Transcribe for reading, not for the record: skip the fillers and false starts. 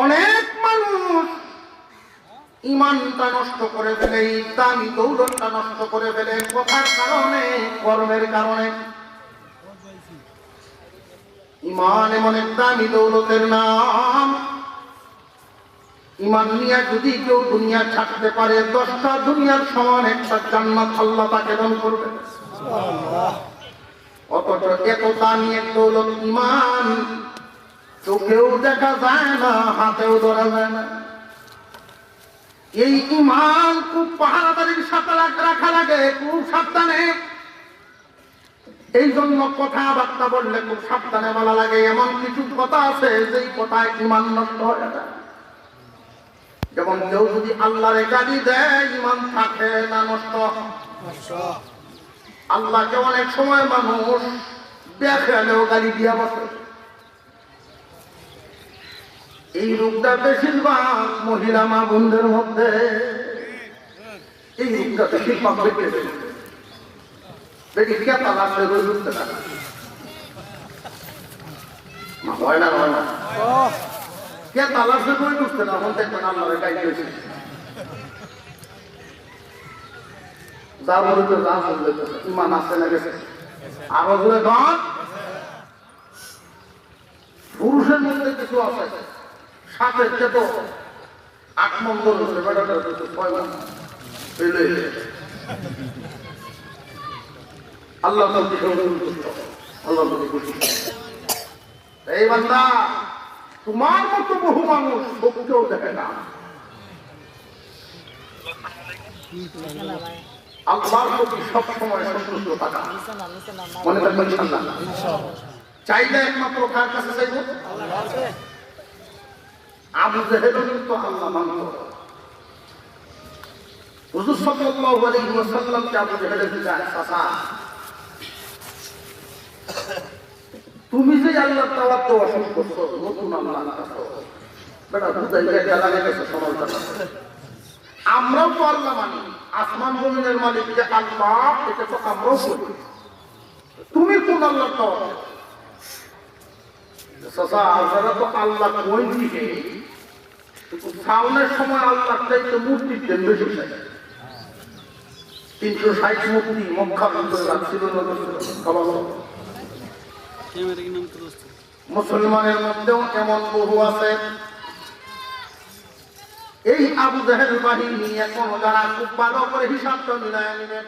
অনেক মানুষ ইমানটা নষ্ট করে ফেলে, দামি দৌলতটা নষ্ট করে ফেলে কথার কারণে, কর্মের কারণে। ইমান এমন এক দামি দৌলতের নাম, ইমান নিয়ে যদি কেউ দুনিয়া ছাড়তে পারে 10টা দুনিয়ার সমান একটা জান্নাত আল্লাহ তাকে দান করবে। অথচ এত দামি এক দৌলত ইমান চোখেও দেখা যায় না, হাতেও ধরা যায় না। এই ইমান খুব পাহারাদারির সাথে রাখা লাগে, খুব সাবধানে। এই জন্য কথাবার্তা বললে খুব সাবধানে বলা লাগে। এমন কিছু কথা আছে যেই কথায় ইমান নষ্ট হয়ে যায়। যেমন কেউ যদি আল্লাহরে গালি দেয়, ইমান থাকে না নষ্ট? আল্লাহকে অনেক সময় মানুষ বেখেয়ালেও গালি দিয়া বসে। এই রূপটা বেশিরভাগ মহিলা মা বোনদের মধ্যে, এই রূপটা বেশিরভাগ দেখি কে তালা আসলে রোজ উঠতে না হয় না, হয় না, কে তালা আসলে রোজ উঠতে না। এখন দেখবেন আল্লাহরে গাইড হয়েছে, যা বলতে যা বলতে ইমান আসছে না গেছে। আরো জোরে গান। পুরুষের মধ্যে কিছু আছে সাপের চেতো 8 নম্বর হচ্ছে, বেটাটা 6 নম্বর। আল্লাহ এই বান্দা, তোমার মতো বহু মানুষ কেউ দেখে না। আল্লাহর প্রতি সবসময় সন্তুষ্ট থাকা, মনে রাখবেন ইনশাআল্লাহ। চাইলে একমাত্র কার কাছে চাইব? আবু জেহেলও কিন্তু আল্লাহ মানত। হুজুর সাল্লাল্লাহু আলাইহি ওয়াসাল্লাম কে আবু জেহেলের কাছে চাচা, তুমি যে আল্লাহর তাওয়াত তো অসুখ করছো, নতুন আল্লাহ আনছো, বেটা বুঝাই গেছে লাগে গেছে সমালটা। আমরাও তো আল্লাহ মানি, আসমান জমিনের মালিক যে আল্লাহ, এটা তো আমরাও করি। তুমি কোন আল্লাহর তাওয়াত? চাচা আপনারা তো আল্লাহ কই দিকে, সাউনের সময় আল্লাহ চাইতে মূর্তির দেন বেশি চাই। 360 মূর্তি মক্কা ভিতরে রাখছিল। মুসলমানের মধ্যেও এমন বহু আছে। এই আবু জেহেল বাহিনী এখন যারা খুব ভালো করে হিসাবটা মিলায় নেবেন।